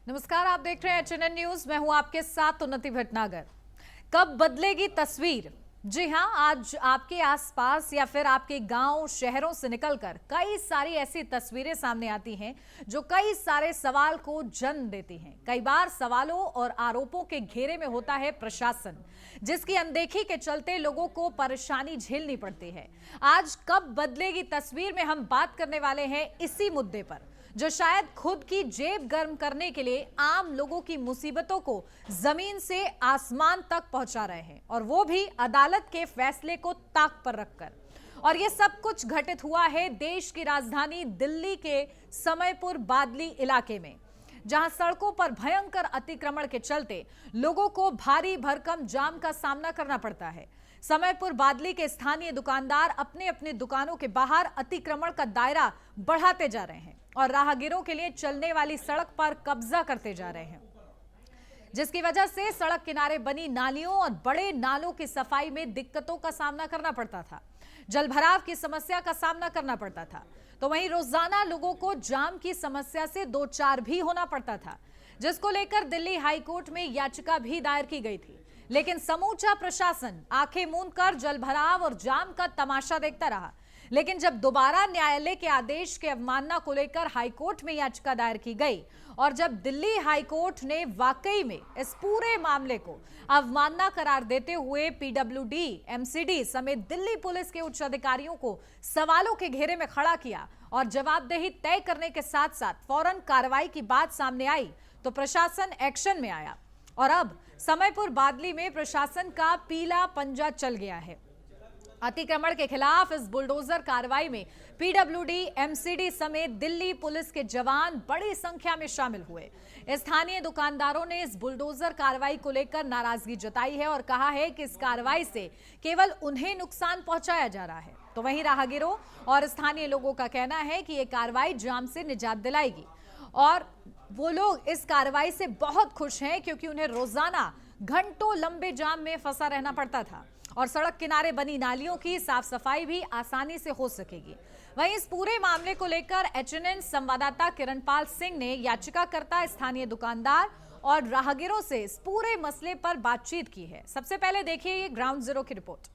नमस्कार, आप देख रहे हैं HNN न्यूज। मैं हूं आपके साथ उन्नति भटनागर। कब बदलेगी तस्वीर? जी हां, आज आपके आसपास या फिर आपके गांव शहरों से निकलकर कई सारी ऐसी तस्वीरें सामने आती हैं जो कई सारे सवाल को जन्म देती हैं। कई बार सवालों और आरोपों के घेरे में होता है प्रशासन, जिसकी अनदेखी के चलते लोगों को परेशानी झेलनी पड़ती है। आज कब बदलेगी तस्वीर में हम बात करने वाले हैं इसी मुद्दे पर, जो शायद खुद की जेब गर्म करने के लिए आम लोगों की मुसीबतों को जमीन से आसमान तक पहुंचा रहे हैं, और वो भी अदालत के फैसले को ताक पर रखकर। और ये सब कुछ घटित हुआ है देश की राजधानी दिल्ली के समयपुर बादली इलाके में, जहां सड़कों पर भयंकर अतिक्रमण के चलते लोगों को भारी भरकम जाम का सामना करना पड़ता है। समयपुर बादली के स्थानीय दुकानदार अपने अपने दुकानों के बाहर अतिक्रमण का दायरा बढ़ाते जा रहे हैं और राहगीरों के लिए चलने वाली सड़क पर कब्जा करते जा रहे हैं, जिसकी वजह से सड़क किनारे बनी नालियों और बड़े नालों की सफाई में दिक्कतों का सामना करना पड़ता था। जलभराव की समस्या का सामना करना पड़ता था, तो वहीं रोजाना लोगों को जाम की समस्या से दो चार भी होना पड़ता था, जिसको लेकर दिल्ली हाईकोर्ट में याचिका भी दायर की गई थी। लेकिन समूचा प्रशासन आंखें मूंद कर जलभराव और जाम का तमाशा देखता रहा। लेकिन जब दोबारा न्यायालय के आदेश के अवमानना को लेकर हाईकोर्ट में याचिका दायर की गई और जब दिल्ली हाईकोर्ट ने वाकई में इस पूरे मामले को अवमानना करार देते हुए पीडब्ल्यूडी, एमसीडी समेत दिल्ली पुलिस के उच्च अधिकारियों को सवालों के घेरे में खड़ा किया और जवाबदेही तय करने के साथ साथ फौरन कार्रवाई की बात सामने आई, तो प्रशासन एक्शन में आया और अब समयपुर बादली में प्रशासन का पीला पंजा चल गया है। अतिक्रमण के खिलाफ इस बुलडोजर कार्रवाई में पीडब्ल्यूडी, एमसीडी समेत दिल्ली पुलिस के जवान बड़ी संख्या में शामिल हुए। स्थानीय दुकानदारों ने इस बुलडोजर कार्रवाई को लेकर नाराजगी जताई है और कहा है कि इस कार्रवाई से केवल उन्हें नुकसान पहुंचाया जा रहा है। तो वहीं राहगीरों और स्थानीय लोगों का कहना है कि यह कार्रवाई जाम से निजात दिलाएगी और वो लोग इस कार्रवाई से बहुत खुश हैं, क्योंकि उन्हें रोजाना घंटों लंबे जाम में फंसा रहना पड़ता था और सड़क किनारे बनी नालियों की साफ सफाई भी आसानी से हो सकेगी। वहीं इस पूरे मामले को लेकर HNN संवाददाता किरणपाल सिंह ने याचिकाकर्ता, स्थानीय दुकानदार और राहगीरों से इस पूरे मसले पर बातचीत की है। सबसे पहले देखिए ये ग्राउंड जीरो की रिपोर्ट।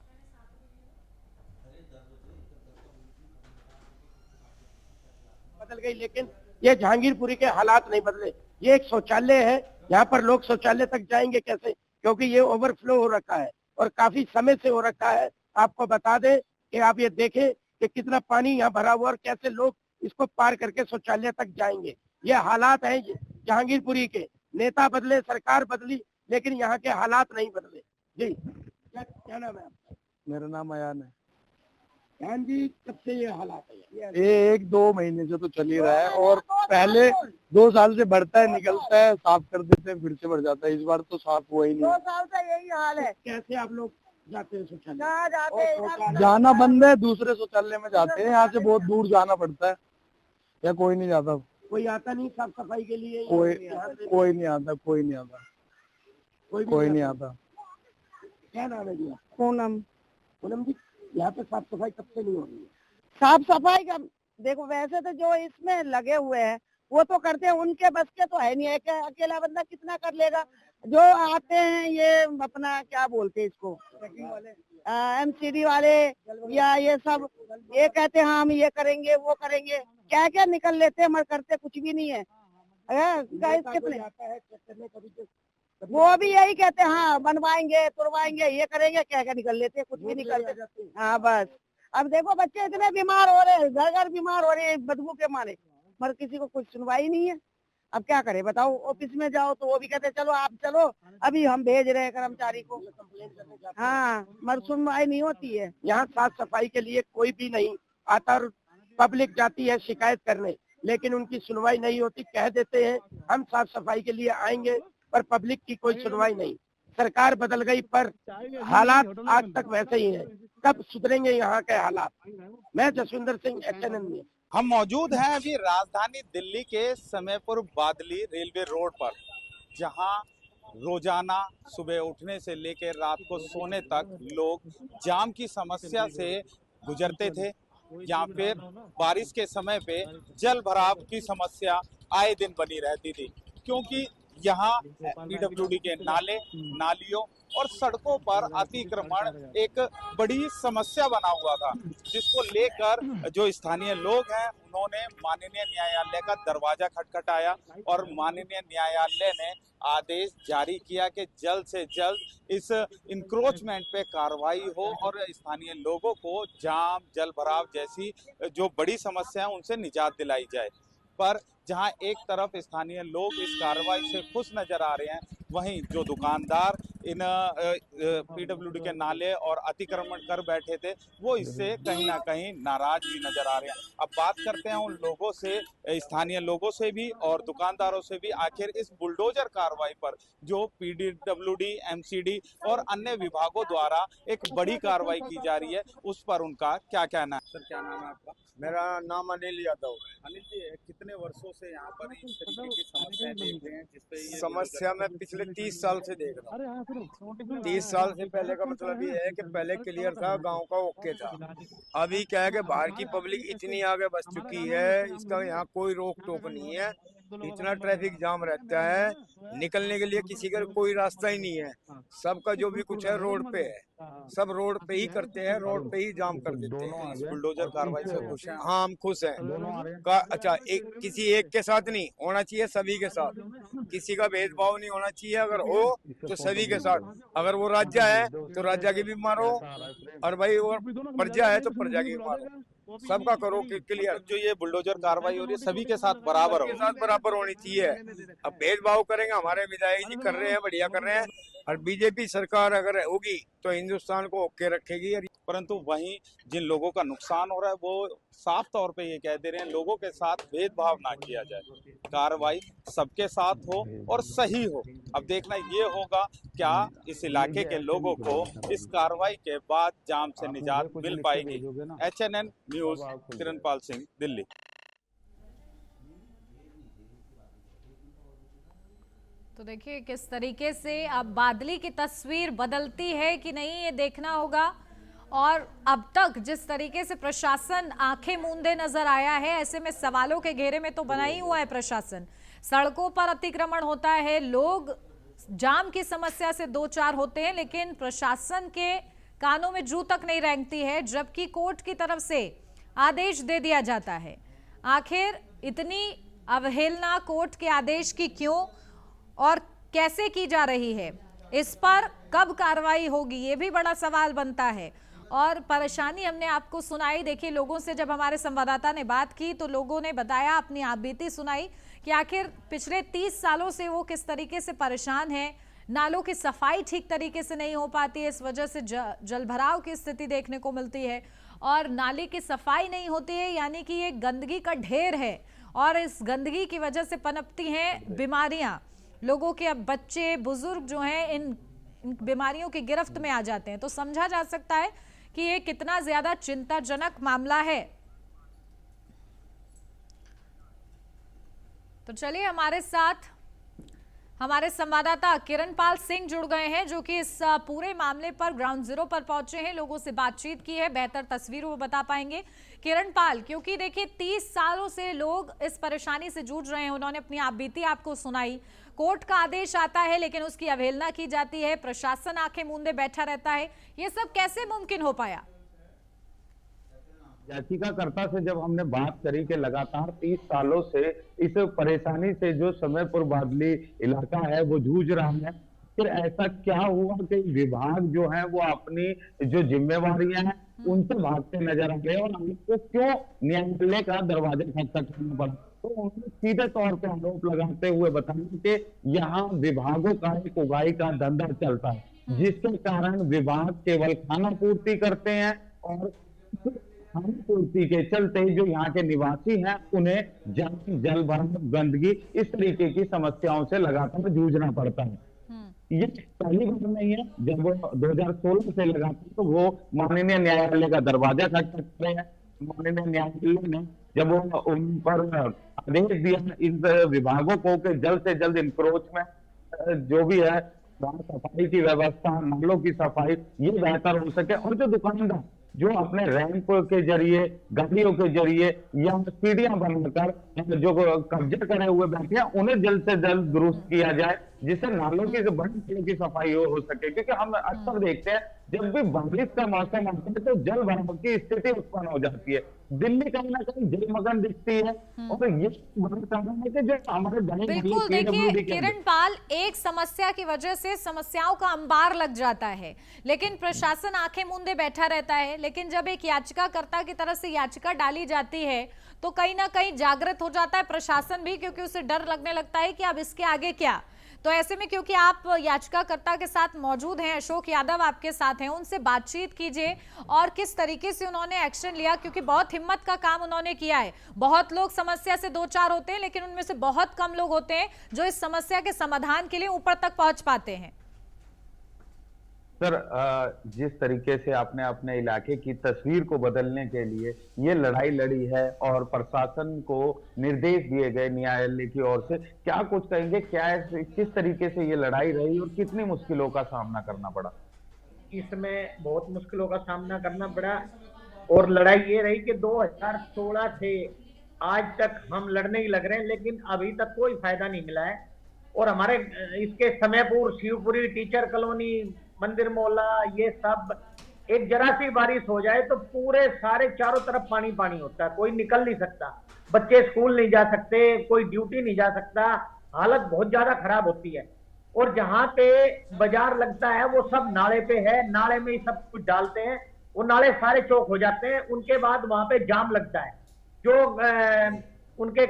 बदल गई, लेकिन ये जहांगीरपुरी के हालात नहीं बदले। ये एक शौचालय है, यहाँ पर लोग शौचालय तक जाएंगे कैसे, क्योंकि ये ओवरफ्लो हो रखा है और काफी समय से हो रखा है। आपको बता दें कि आप ये देखें कि कितना पानी यहाँ भरा हुआ और कैसे लोग इसको पार करके शौचालय तक जाएंगे। ये हालात हैं जहांगीरपुरी के। नेता बदले, सरकार बदली, लेकिन यहाँ के हालात नहीं बदले। जी, क्या नाम है आपका? मेरा नाम अयान है। अयान जी, कब से ये हालात है? ये 1-2 महीने से तो चल ही रहा है और पहले 2 साल से बढ़ता है, निकलता है, साफ कर देते हैं, फिर से बढ़ जाता है। इस बार तो साफ हुआ ही नहीं। 2 साल से यही हाल है। कैसे आप लोग जाते हैं शौचालय? कहाँ जाते हैं? जाना बंद है, दूसरे शौचालय में जाते हैं। यहाँ से बहुत दूर जाना पड़ता है, या कोई नहीं जाता। कोई आता नहीं साफ सफाई के लिए? कोई नहीं आता, कोई नहीं आता, कोई नहीं आता। क्या नाम है जी? पूनम। पूनम जी, यहाँ पे साफ सफाई कब से नहीं हो रही है? साफ सफाई का देखो, वैसे तो जो इसमें लगे हुए हैं वो तो करते हैं, उनके बस के तो है नहीं है कि अकेला बंदा कितना कर लेगा। जो आते हैं ये अपना क्या बोलते हैं इसको, एमसीडी वाले या ये सब, ये कहते हैं हम ये करेंगे वो करेंगे, क्या क्या निकल लेते हैं, मगर करते कुछ भी नहीं है। कितने वो भी यही कहते हैं हाँ बनवाएंगे, तुड़वाएंगे, ये करेंगे, क्या क्या निकल लेते हैं, कुछ भी निकल लेते। हाँ बस, अब देखो बच्चे इतने बीमार हो रहे हैं, घर घर बीमार हो रहे हैं बदबू के मारे, मगर किसी को कुछ सुनवाई नहीं है। अब क्या करे बताओ? ऑफिस में जाओ तो वो भी कहते चलो आप चलो, अभी हम भेज रहे हैं कर्मचारी को। हाँ, मगर सुनवाई नहीं होती है। यहाँ साफ सफाई के लिए कोई भी नहीं आता और पब्लिक जाती है शिकायत करने, लेकिन उनकी सुनवाई नहीं होती। कह देते हैं हम साफ सफाई के लिए आएंगे, पर पब्लिक की कोई सुनवाई नहीं। सरकार बदल गई पर हालात आज तक वैसे ही हैं। कब सुधरेंगे यहाँ के हालात? मैं जसविंदर सिंह, HNN में। हम मौजूद हैं अभी राजधानी दिल्ली के समयपुर बादली रेलवे रोड पर, जहां रोजाना सुबह उठने से लेकर रात को सोने तक लोग जाम की समस्या से गुजरते थे। या फिर बारिश के समय पे जल भराव की समस्या आए दिन बनी रहती थी। क्योंकि यहाँ पीडब्ल्यूडी के नाले, नालियों और सड़कों पर अतिक्रमण एक बड़ी समस्या बना हुआ था, जिसको लेकर जो स्थानीय लोग हैं उन्होंने माननीय न्यायालय का दरवाजा खटखटाया और माननीय न्यायालय ने आदेश जारी किया कि जल्द से जल्द इस इंक्रोचमेंट पे कार्रवाई हो और स्थानीय लोगों को जाम, जल भराव जैसी जो बड़ी समस्या है उनसे निजात दिलाई जाए। पर जहां एक तरफ स्थानीय लोग इस कार्रवाई से खुश नजर आ रहे हैं, वहीं जो दुकानदार इन पीडब्ल्यूडी के नाले और अतिक्रमण कर बैठे थे वो इससे कहीं ना कहीं नाराज भी नजर आ रहे हैं। अब बात करते हैं उन लोगों से, स्थानीय लोगों से भी और दुकानदारों से भी, आखिर इस बुलडोजर कार्रवाई पर जो पीडब्ल्यूडी, एमसीडी और अन्य विभागों द्वारा एक बड़ी कार्रवाई की जा रही है, उस पर उनका क्या कहना है। सर, क्या नाम है आपका? मेरा नाम अनिल यादव है। अनिल जी, कितने वर्षों से यहाँ पर इस तरीके की समस्या देख रहे हैं, जिसपे ये समस्या मैं पिछले 30 साल से देख रहा हूँ। 30 साल से पहले का मतलब ये है कि पहले क्लियर था, गांव का ओके था। अभी क्या है कि बाहर की पब्लिक इतनी आगे बढ़ चुकी है, इसका यहाँ कोई रोक टोक नहीं है। इतना ट्रैफिक जाम रहता है, निकलने के लिए किसी का कोई रास्ता ही नहीं है। सबका जो भी कुछ है रोड पे है, सब रोड पे ही करते हैं, रोड पे ही जाम कर देते हैं। इस बुलडोजर कार्रवाई से खुश हैं? हाँ, हम खुश हैं। अच्छा, किसी एक के साथ नहीं होना चाहिए, सभी के साथ। किसी का भेदभाव नहीं होना चाहिए, अगर हो तो सभी के साथ। अगर वो राज्य है तो राज्य की भी मारो, और भाई वो प्रजा है तो प्रजा की भी मारो, सबका करो क्लियर। जो ये बुलडोजर कार्रवाई हो रही है सभी के साथ बराबर के साथ बराबर होनी चाहिए। अब भेदभाव करेंगे, हमारे विधायक जी कर रहे हैं, बढ़िया कर रहे हैं, और बीजेपी सरकार अगर होगी तो हिंदुस्तान को ओके रखेगी। परंतु वहीं जिन लोगों का नुकसान हो रहा है वो साफ तौर पे ये कह दे रहे हैं लोगों के साथ भेदभाव ना किया जाए, कार्रवाई सबके साथ हो और सही हो। अब देखना ये होगा क्या इस इलाके के लोगों को इस कार्रवाई के बाद जाम से निजात मिल पाएगी। HNN news, Kiranpal Singh, Delhi. तो देखिए किस तरीके से अब बादली की तस्वीर बदलती है कि नहीं, ये देखना होगा। और अब तक जिस तरीके से प्रशासन आंखें मूंदे नजर आया है, ऐसे में सवालों के घेरे में तो बना ही हुआ है प्रशासन। सड़कों पर अतिक्रमण होता है, लोग जाम की समस्या से दो चार होते हैं, लेकिन प्रशासन के कानों में जू तक नहीं रेंगती है, जबकि कोर्ट की तरफ से आदेश दे दिया जाता है। आखिर इतनी अवहेलना कोर्ट के आदेश की क्यों और कैसे की जा रही है, इस पर कब कार्रवाई होगी, ये भी बड़ा सवाल बनता है। और परेशानी हमने आपको सुनाई। देखिए, लोगों से जब हमारे संवाददाता ने बात की तो लोगों ने बताया, अपनी आपबीती सुनाई कि आखिर पिछले 30 सालों से वो किस तरीके से परेशान है। नालों की सफाई ठीक तरीके से नहीं हो पाती है, इस वजह से जलभराव की स्थिति देखने को मिलती है। और नाले की सफाई नहीं होती है, यानी कि ये गंदगी का ढेर है, और इस गंदगी की वजह से पनपती हैं बीमारियां। लोगों के अब बच्चे, बुजुर्ग जो हैं इन बीमारियों की गिरफ्त में आ जाते हैं। तो समझा जा सकता है कि ये कितना ज्यादा चिंताजनक मामला है। तो चलिए, हमारे साथ हमारे संवाददाता किरणपाल सिंह जुड़ गए हैं, जो कि इस पूरे मामले पर ग्राउंड जीरो पर पहुंचे हैं, लोगों से बातचीत की है, बेहतर तस्वीर वो बता पाएंगे। किरणपाल, क्योंकि देखिए 30 सालों से लोग इस परेशानी से जूझ रहे हैं, उन्होंने अपनी आपबीती आपको सुनाई। कोर्ट का आदेश आता है लेकिन उसकी अवहेलना की जाती है, प्रशासन आंखें मूंदे बैठा रहता है, ये सब कैसे मुमकिन हो पाया? याचिकाकर्ता से जब हमने बात करी कि लगातार 30 सालों से इस परेशानी से जो समयपुर बादली इलाका है वो जूझ रहा है, फिर ऐसा क्या हुआ कि विभाग जो है वो अपनी जो जिम्मेवारियां हैं उनसे भागते नजर आ गए, और हमको क्यों न्यायालय का दरवाजा खटखटाना पड़ा? तो उन्होंने सीधे तौर पे आरोप लगाते हुए बताया कि यहाँ विभागों का एक उगाही का धंधा चलता है, जिसके कारण विभाग केवल खाना पूर्ति करते हैं, और खाना पूर्ति के चलते जो यहाँ के निवासी हैं उन्हें जल भराव, गंदगी, इस तरीके की समस्याओं से लगातार जूझना पड़ता है। ये पहली बार नहीं है, जब 2016 से लगातार तो वो माननीय न्यायालय का दरवाजा खटखट रहे हैं। माननीय न्यायालय ने जब वो उन पर आदेश दिया इन विभागों को कि जल्द से जल्द इंक्रोच में जो भी है सफाई की व्यवस्था, नालों की सफाई ये बेहतर हो सके, और जो दुकानदार जो अपने रैंप के जरिए, गाड़ियों के जरिए या सीढ़ियां बनाकर जो कब्जा करे हुए बैठे हैं, उन्हें जल्द से जल्द दुरुस्त किया जाए, जिससे नालों की बड़ी की सफाई हो सके। क्योंकि हम अक्सर देखते हैं जब भी बारिश का मौसम आता है तो जल भराव की स्थिति उत्पन्न हो जाती है। दिल्ली कहीं ना कहीं जलमग्न दिखती है, और ये बड़ा कारण है कि जो हमारे बिल्कुल देखिए किरण पाल, एक समस्या की वजह से समस्याओं का अंबार लग जाता है, लेकिन प्रशासन आंखें मूंदे बैठा रहता है। लेकिन जब एक याचिकाकर्ता की तरफ से याचिका डाली जाती है तो कहीं ना कहीं जागृत हो जाता है प्रशासन भी, क्योंकि उसे डर लगने लगता है कि अब इसके आगे क्या। तो ऐसे में क्योंकि आप याचिकाकर्ता के साथ मौजूद हैं, अशोक यादव आपके साथ हैं, उनसे बातचीत कीजिए और किस तरीके से उन्होंने एक्शन लिया, क्योंकि बहुत हिम्मत का काम उन्होंने किया है। बहुत लोग समस्या से दो चार होते हैं, लेकिन उनमें से बहुत कम लोग होते हैं जो इस समस्या के समाधान के लिए ऊपर तक पहुंच पाते हैं। सर, जिस तरीके से आपने अपने इलाके की तस्वीर को बदलने के लिए ये लड़ाई लड़ी है और प्रशासन को निर्देश दिए गए न्यायालय की ओर से, क्या कुछ कहेंगे? क्या किस तरीके से ये लड़ाई रही और कितनी मुश्किलों का सामना करना पड़ा? इसमें बहुत मुश्किलों का सामना करना पड़ा, और लड़ाई ये रही कि 2016 से आज तक हम लड़ने ही लग रहे हैं, लेकिन अभी तक कोई फायदा नहीं मिला है। और हमारे इसके समयपुर, शिवपुरी, टीचर कॉलोनी, मंदिर मोहल्ला, ये सब एक जरा सी बारिश हो जाए तो पूरे सारे चारों तरफ पानी पानी होता है, कोई निकल नहीं सकता, बच्चे स्कूल नहीं जा सकते, कोई ड्यूटी नहीं जा सकता, हालत बहुत ज्यादा खराब होती है। और जहाँ पे बाजार लगता है वो सब नाले पे है, नाले में ही सब कुछ डालते हैं, वो नाले सारे चौक हो जाते हैं। उनके बाद वहां पे जाम लगता है, जो उनके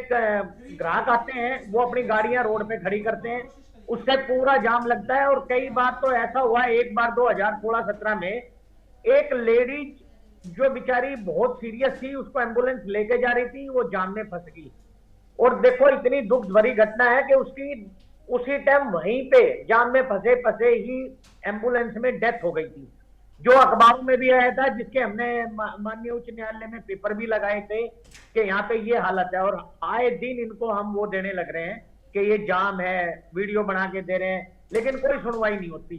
ग्राहक आते हैं वो अपनी गाड़ियां रोड पे खड़ी करते हैं, उससे पूरा जाम लगता है। और कई बार तो ऐसा हुआ, एक बार 2016-17 में एक लेडीज जो बेचारी बहुत सीरियस थी, उसको एम्बुलेंस लेके जा रही थी, वो जाम में फंस गई। और देखो इतनी दुख भरी घटना है कि उसकी उसी टाइम वहीं पे जाम में फंसे फंसे ही एम्बुलेंस में डेथ हो गई थी, जो अखबारों में भी आया था, जिसके हमने माननीय उच्च न्यायालय में पेपर भी लगाए थे कि यहाँ पे ये हालत है। और आए दिन इनको हम वो देने लग रहे हैं कि ये जाम है, वीडियो बना के दे रहे हैं, लेकिन कोई सुनवाई नहीं होती।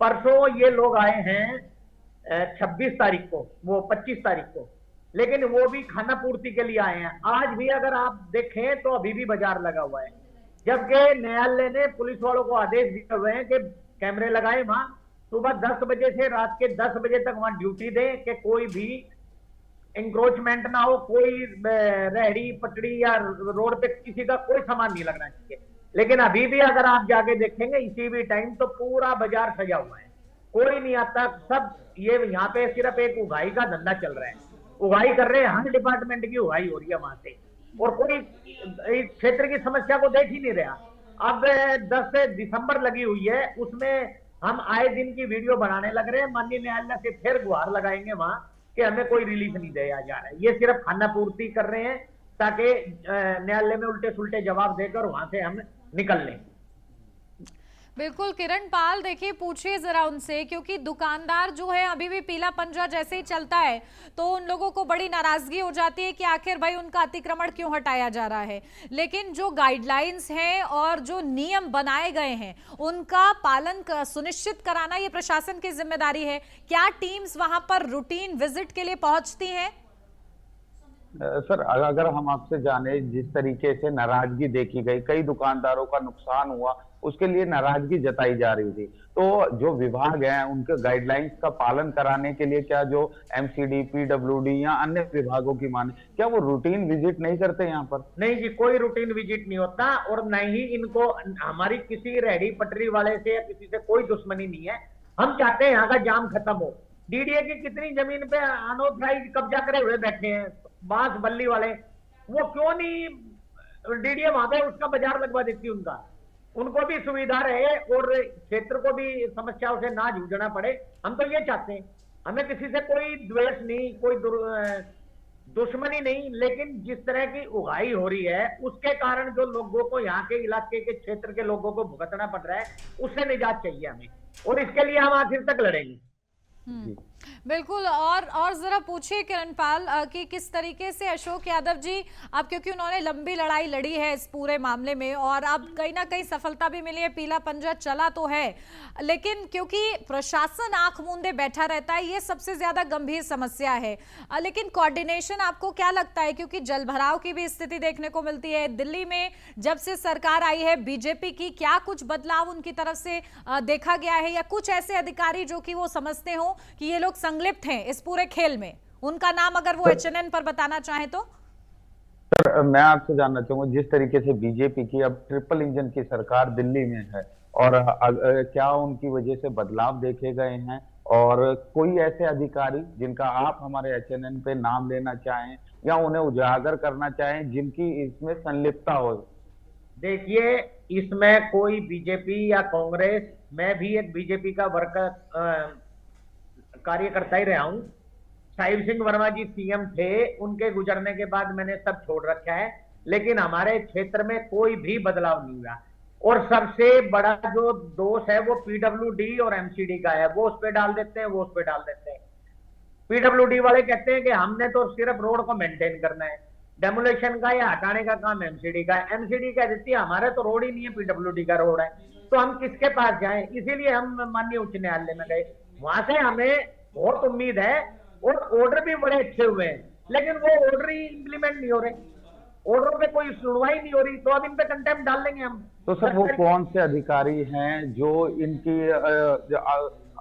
परसों ये लोग आए हैं 26 तारीख को, वो 25 तारीख को, लेकिन वो भी खाना पूर्ति के लिए आए हैं। आज भी अगर आप देखें तो अभी भी बाजार लगा हुआ है, जबकि न्यायालय ने पुलिस वालों को आदेश दिए हुए हैं कि कैमरे लगाए वहां, सुबह 10 बजे से रात के 10 बजे तक वहां ड्यूटी दें कि कोई भी इंक्रोचमेंट ना हो, कोई रेहड़ी पटड़ी या रोड पे किसी का कोई सामान नहीं लगना चाहिए। लेकिन अभी भी अगर आप जाके देखेंगे इसी भी टाइम तो पूरा बाजार सजा हुआ है, कोई नहीं आता। सब ये यहाँ पे सिर्फ एक उगाई का धंधा चल रहा है, उगाई कर रहे हैं, हर डिपार्टमेंट की उगाई हो रही है वहां से, और कोई इस क्षेत्र की समस्या को देख ही नहीं रहा। अब 10 दिसंबर लगी हुई है, उसमें हम आए दिन की वीडियो बनाने लग रहे हैं, माननीय न्यायालय से फिर गुहार लगाएंगे वहां कि हमें कोई रिलीफ नहीं दिया जा रहा है। ये सिर्फ खाना पूर्ति कर रहे हैं ताकि न्यायालय में उल्टे सुल्टे जवाब देकर वहां से हम निकल लें। बिल्कुल किरण पाल, देखिए पूछिए जरा उनसे, क्योंकि दुकानदार जो है अभी भी पीला पंजा जैसे ही चलता है तो उन लोगों को बड़ी नाराजगी हो जाती है कि आखिर भाई उनका अतिक्रमण क्यों हटाया जा रहा है। लेकिन जो गाइडलाइंस हैं और जो नियम बनाए गए हैं उनका पालन सुनिश्चित कराना ये प्रशासन की जिम्मेदारी है। क्या टीम्स वहां पर रूटीन विजिट के लिए पहुंचती हैं? सर, अगर हम आपसे जाने, जिस तरीके से नाराजगी देखी गई, कई दुकानदारों का नुकसान हुआ, उसके लिए नाराजगी जताई जा रही थी, तो जो विभाग हैं उनके गाइडलाइंस का पालन कराने के लिए क्या जो एमसीडी, पीडब्ल्यूडी या अन्य विभागों की माने, क्या वो रूटीन विजिट नहीं करते यहाँ पर? नहीं जी, कोई रूटीन विजिट नहीं होता, और न ही इनको हमारी किसी रेहड़ी पटरी वाले से या किसी से कोई दुश्मनी नहीं है। हम चाहते हैं यहाँ का जाम खत्म हो। डीडीए की कितनी जमीन पे अनऑथराइज कब्जा करे हुए बैठे हैं बांस बल्ली वाले, वो क्यों नहीं डीडीए वहां पे उसका बाजार लगवा देती उनका, उनको भी सुविधा रहे और क्षेत्र को भी समस्याओं से ना जूझना पड़े। हम तो ये चाहते हैं, हमें किसी से कोई द्वेष नहीं, कोई दुश्मनी नहीं, लेकिन जिस तरह की उगाई हो रही है उसके कारण जो लोगों को, यहाँ के इलाके के क्षेत्र के लोगों को भुगतना पड़ रहा है, उससे निजात चाहिए हमें, और इसके लिए हम आखिर तक लड़ेंगे। बिल्कुल। और जरा पूछिए किरणपाल कि किस तरीके से अशोक यादव जी, अब क्योंकि उन्होंने लंबी लड़ाई लड़ी है इस पूरे मामले में और अब कहीं ना कहीं सफलता भी मिली है, पीला पंजा चला तो है, लेकिन क्योंकि प्रशासन आंख मूंदे बैठा रहता है, ये सबसे ज्यादा गंभीर समस्या है। लेकिन कोऑर्डिनेशन आपको क्या लगता है, क्योंकि जलभराव की भी स्थिति देखने को मिलती है दिल्ली में जब से सरकार आई है बीजेपी की, क्या कुछ बदलाव उनकी तरफ से देखा गया है, या कुछ ऐसे अधिकारी जो कि वो समझते हो कि ये लोग संलिप्त हैं इस पूरे खेल में, उनका नाम अगर वो HNN पर बताना चाहें तो? सर, मैं आपसे जानना चाहूंगा, जिस तरीके से बीजेपी की अब ट्रिपल इंजन की सरकार दिल्ली में है, और क्या उनकी वजह से बदलाव देखे गए हैं, और कोई ऐसे अधिकारी जिनका आप हमारे HNN पे नाम लेना चाहें या उन्हें उजागर करना चाहें जिनकी इसमें संलिप्तता हो? देखिए, इसमें कोई बीजेपी या कांग्रेस, मैं भी एक बीजेपी का वर्कर कार्यकर्ता ही रहा हूं। साहिब सिंह वर्मा जी CM थे, उनके गुजरने के बाद मैंने सब छोड़ रखा है, लेकिन हमारे क्षेत्र में कोई भी बदलाव नहीं हुआ। और सबसे बड़ा जो दोष है वो PWD और MCD का है, वो उस पर डाल देते हैं, वो उस पर डाल देते हैं। PWD वाले कहते हैं कि हमने तो सिर्फ रोड को मेंटेन करना है, डेमोलेशन का या हटाने का काम MCD का है। MCD कह देती है हमारे तो रोड ही नहीं है, PWD का रोड है, तो हम किसके पास जाएं? इसीलिए हम माननीय उच्च न्यायालय में गए, वहां से हमें बहुत उम्मीद है और ऑर्डर भी बड़े अच्छे हुए हैं, लेकिन वो ऑर्डर ही इंप्लीमेंट नहीं हो रहे, ऑर्डर पे कोई सुनवाई नहीं हो रही, तो अब इन पे कंटेम्प्ट डाल देंगे हम। तो सर, वो कौन से अधिकारी हैं जो इनकी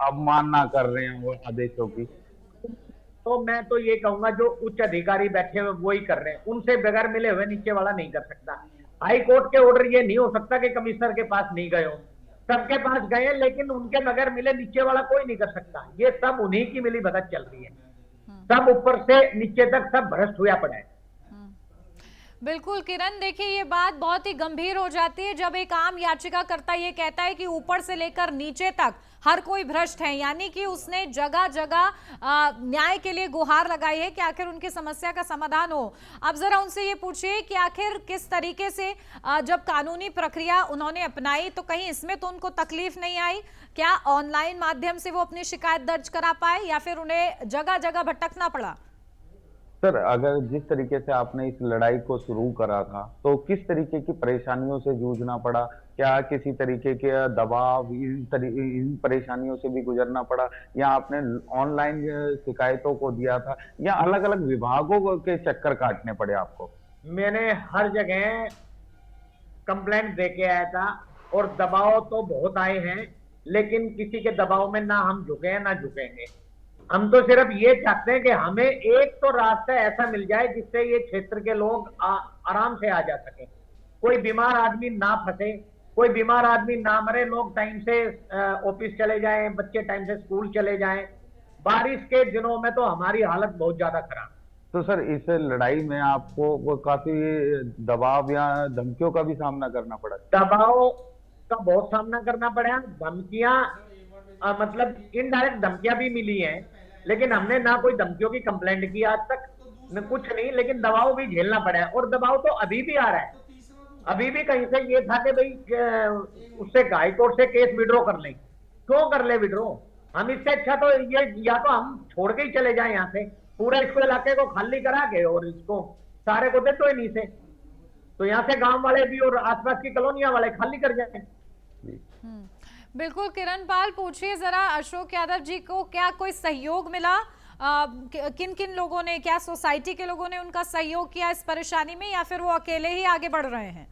अवमानना कर रहे हैं वो आदेशों की? तो मैं तो ये कहूंगा जो उच्च अधिकारी बैठे हुए वो ही कर रहे हैं, उनसे बगैर मिले हुए नीचे वाला नहीं कर सकता। हाई कोर्ट के ऑर्डर ये नहीं हो सकता कि कमिश्नर के पास नहीं गए हो, सबके पास गए, लेकिन उनके बगैर मिले नीचे वाला कोई नहीं कर सकता। ये सब उन्हीं की मिली भगत चल रही है, सब ऊपर से नीचे तक सब भ्रष्ट हुआ पड़ा है। बिल्कुल किरण, देखिए ये बात बहुत ही गंभीर हो जाती है जब एक आम याचिकाकर्ता ये कहता है कि ऊपर से लेकर नीचे तक हर कोई भ्रष्ट है, यानी कि उसने जगह जगह न्याय के लिए गुहार लगाई है कि आखिर उनकी समस्या का समाधान हो। अब जरा उनसे ये पूछिए कि आखिर किस तरीके से जब कानूनी प्रक्रिया उन्होंने अपनाई तो कहीं इसमें तो उनको तकलीफ नहीं आई? क्या ऑनलाइन माध्यम से वो अपनी शिकायत दर्ज करा पाए या फिर उन्हें जगह जगह भटकना पड़ा? सर, अगर जिस तरीके से आपने इस लड़ाई को शुरू करा था तो किस तरीके की परेशानियों से जूझना पड़ा? क्या किसी तरीके के दबाव, इन परेशानियों से भी गुजरना पड़ा, या आपने ऑनलाइन शिकायतों को दिया था, या अलग अलग विभागों के चक्कर काटने पड़े आपको? मैंने हर जगह कंप्लेंट दे के आया था और दबाव तो बहुत आए हैं, लेकिन किसी के दबाव में ना हम झुके ना झुकेंगे। हम तो सिर्फ ये चाहते हैं कि हमें एक तो रास्ता ऐसा मिल जाए जिससे ये क्षेत्र के लोग आराम से आ जा सके, कोई बीमार आदमी ना फंसे, कोई बीमार आदमी ना मरे, लोग टाइम से ऑफिस चले जाएं, बच्चे टाइम से स्कूल चले जाएं। बारिश के दिनों में तो हमारी हालत बहुत ज्यादा खराब। तो सर, इस लड़ाई में आपको काफी दबाव या धमकियों का भी सामना करना पड़ा? दबाव का बहुत सामना करना पड़ा, धमकियां मतलब इनडायरेक्ट धमकियां भी मिली हैं, लेकिन हमने ना कोई धमकियों की कंप्लेंट की आज तक, न कुछ नहीं, लेकिन दबाव भी झेलना पड़ा है। और दबाव तो अभी भी आ रहा है, अभी भी कहीं से ये था कि भाई उससे हाई कोर्ट से केस विड्रॉ कर लें। क्यों कर ले विड्रॉ? हम इससे अच्छा तो ये या तो हम छोड़ के ही चले जाएं यहाँ से, पूरा इसको इलाके को खाली करा के और इसको सारे को दे दो इन्हीं से, तो यहाँ से गांव वाले भी और आसपास की कॉलोनियां वाले खाली कर जाए। बिल्कुल किरणपाल, पूछिए जरा अशोक यादव जी को क्या कोई सहयोग मिला? किन किन लोगों ने, क्या सोसाइटी के लोगों ने उनका सहयोग किया इस परेशानी में, या फिर वो अकेले ही आगे बढ़ रहे हैं?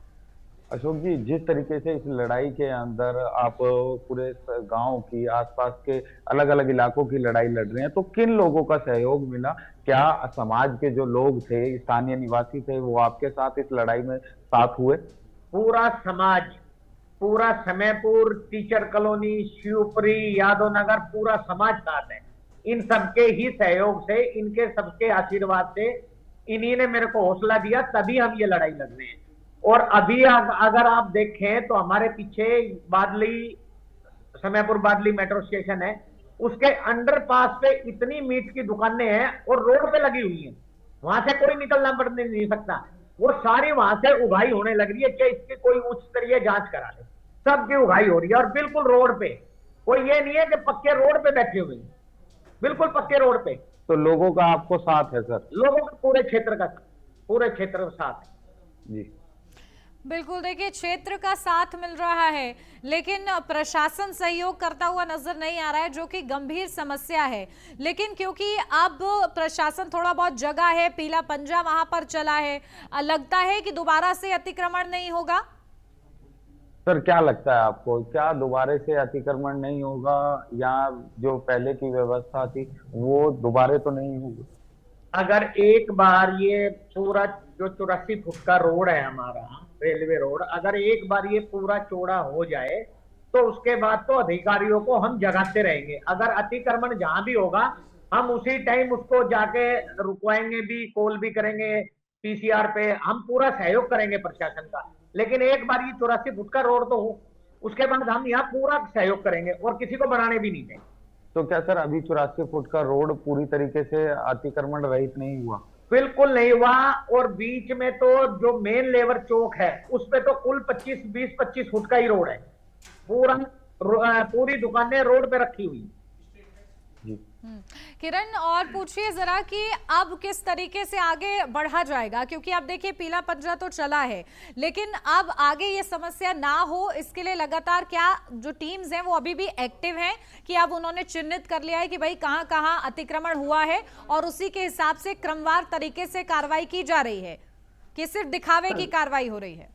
अशोक जी, जिस तरीके से इस लड़ाई के अंदर आप पूरे गांव की, आसपास के अलग अलग इलाकों की लड़ाई लड़ रहे हैं, तो किन लोगों का सहयोग मिला? क्या समाज के जो लोग थे, स्थानीय निवासी थे, वो आपके साथ इस लड़ाई में साथ हुए? पूरा समाज, पूरा समयपुर, टीचर कॉलोनी, शिवपुरी, यादव नगर, पूरा समाज साथ है। इन सबके ही सहयोग से, इनके सबके आशीर्वाद से, इन्हीं ने मेरे को हौसला दिया, तभी हम ये लड़ाई लड़ रहे हैं। और अभी अगर आप देखें तो हमारे पीछे बादली, समयपुर बादली मेट्रो स्टेशन है, उसके अंडरपास पे इतनी मीट की दुकानें हैं और रोड पे लगी हुई हैं, वहां से कोई निकलना पड़ने नहीं सकता, वो सारी वहां से उगाई होने लग रही है। क्या इसकी कोई उच्च स्तरीय जांच करा ले, सबकी उगाई हो रही है और बिल्कुल रोड पे, कोई ये नहीं है कि पक्के रोड पे बैठे हुए हैं। बिल्कुल पक्के रोड पे। तो लोगों का आपको साथ है सर? लोगों का पूरे क्षेत्र का साथ है जी। बिल्कुल, देखिए क्षेत्र का साथ मिल रहा है, लेकिन प्रशासन सहयोग करता हुआ नजर नहीं आ रहा है, जो कि गंभीर समस्या है। लेकिन क्योंकि अब प्रशासन थोड़ा बहुत जगह है, पीला पंजा वहां पर चला है, लगता है कि दोबारा से अतिक्रमण नहीं होगा। सर क्या लगता है आपको, क्या दोबारा से अतिक्रमण नहीं होगा, या जो पहले की व्यवस्था थी वो दोबारा तो नहीं होगी? अगर एक बार ये पूरा जो 84 फुट का रोड है हमारा रेलवे रोड, अगर एक बार ये पूरा चौड़ा हो जाए तो उसके बाद तो अधिकारियों को हम जगाते रहेंगे। अगर अतिक्रमण जहां भी होगा हम उसी टाइम उसको जाके रुकवाएंगे भी, कॉल भी करेंगे पीसीआर पे, हम पूरा सहयोग करेंगे प्रशासन का। लेकिन एक बार ये 84 फुट का रोड तो हो, उसके बाद हम यहाँ पूरा सहयोग करेंगे और किसी को बनाने भी नहीं देंगे। तो क्या सर अभी 84 फुट का रोड पूरी तरीके से अतिक्रमण रहित नहीं हुआ? बिल्कुल नहीं हुआ, और बीच में तो जो मेन लेबर चौक है उस पे तो कुल 20-25 फुट का ही रोड है। पूरी दुकानें रोड पे रखी हुई। किरण, और पूछिए जरा कि अब किस तरीके से आगे बढ़ा जाएगा, क्योंकि अब देखिए पीला पंजा तो चला है, लेकिन अब आगे ये समस्या ना हो इसके लिए लगातार क्या जो टीम्स हैं वो अभी भी एक्टिव हैं कि अब उन्होंने चिन्हित कर लिया है कि भाई कहां कहां अतिक्रमण हुआ है और उसी के हिसाब से क्रमवार तरीके से कार्रवाई की जा रही है, कि सिर्फ दिखावे की कार्रवाई हो रही है?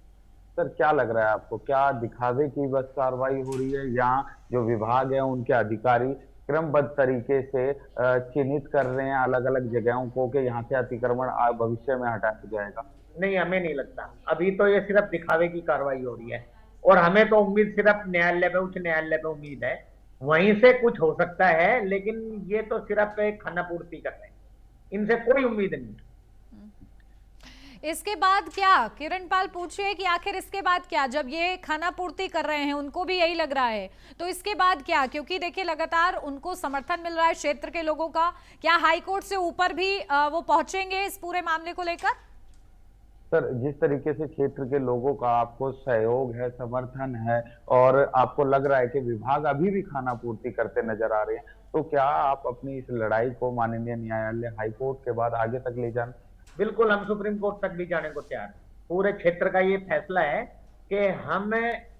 सर क्या लग रहा है आपको, क्या दिखावे की बस कार्रवाई हो रही है, या जो विभाग है उनके अधिकारी क्रमबद्ध तरीके से चिन्हित कर रहे हैं अलग अलग जगहों को कि यहाँ से अतिक्रमण भविष्य में हटाया जाएगा? नहीं, हमें नहीं लगता। अभी तो ये सिर्फ दिखावे की कार्रवाई हो रही है, और हमें तो उम्मीद सिर्फ न्यायालय पे, उच्च न्यायालय पे उम्मीद है, वहीं से कुछ हो सकता है। लेकिन ये तो सिर्फ एक खानापूर्ति कर रहे हैं, इनसे कोई उम्मीद नहीं। इसके बाद क्या, किरण पाल पूछिए कि आखिर इसके बाद क्या, जब ये खाना पूर्ति कर रहे हैं उनको भी यही लग रहा है, तो इसके बाद क्या? क्योंकि देखिए लगातार उनको समर्थन मिल रहा है क्षेत्र के लोगों का, क्या हाईकोर्ट से ऊपर भी वो पहुंचेंगे इस पूरे मामले को लेकर? सर जिस तरीके से क्षेत्र के लोगों का आपको सहयोग है, समर्थन है, और आपको लग रहा है कि विभाग अभी भी खाना पूर्ति करते नजर आ रहे हैं, तो क्या आप अपनी इस लड़ाई को माननीय न्यायालय हाईकोर्ट के बाद आगे तक ले जाना? बिल्कुल, हम सुप्रीम कोर्ट तक भी जाने को तैयार। पूरे क्षेत्र का ये फैसला है कि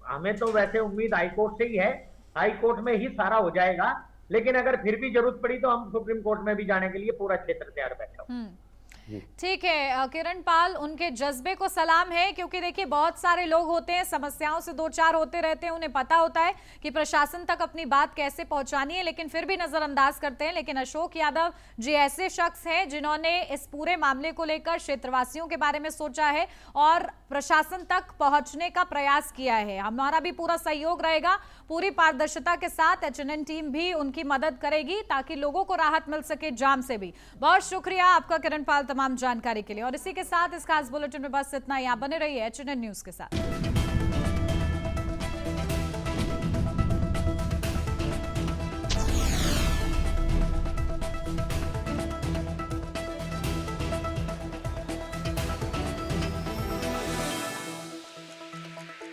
हमें तो वैसे उम्मीद हाईकोर्ट से ही है, हाईकोर्ट में ही सारा हो जाएगा, लेकिन अगर फिर भी जरूरत पड़ी तो हम सुप्रीम कोर्ट में भी जाने के लिए पूरा क्षेत्र तैयार बैठा हूं। ठीक है किरण पाल, उनके जज्बे को सलाम है, क्योंकि देखिए बहुत सारे लोग होते हैं, समस्याओं से दो चार होते रहते हैं, उन्हें पता होता है कि प्रशासन तक अपनी बात कैसे पहुंचानी है, लेकिन फिर भी नजरअंदाज करते हैं। लेकिन अशोक यादव जी ऐसे शख्स हैं जिन्होंने इस पूरे मामले को लेकर क्षेत्रवासियों के बारे में सोचा है और प्रशासन तक पहुंचने का प्रयास किया है। हमारा भी पूरा सहयोग रहेगा, पूरी पारदर्शिता के साथ एचएनएन टीम भी उनकी मदद करेगी ताकि लोगों को राहत मिल सके जाम से भी। बहुत शुक्रिया आपका किरण पाल तमाम जानकारी के लिए, और इसी के साथ इस खास बुलेटिन में बस इतना ही। आप बने रहिए एचएनएन न्यूज के साथ।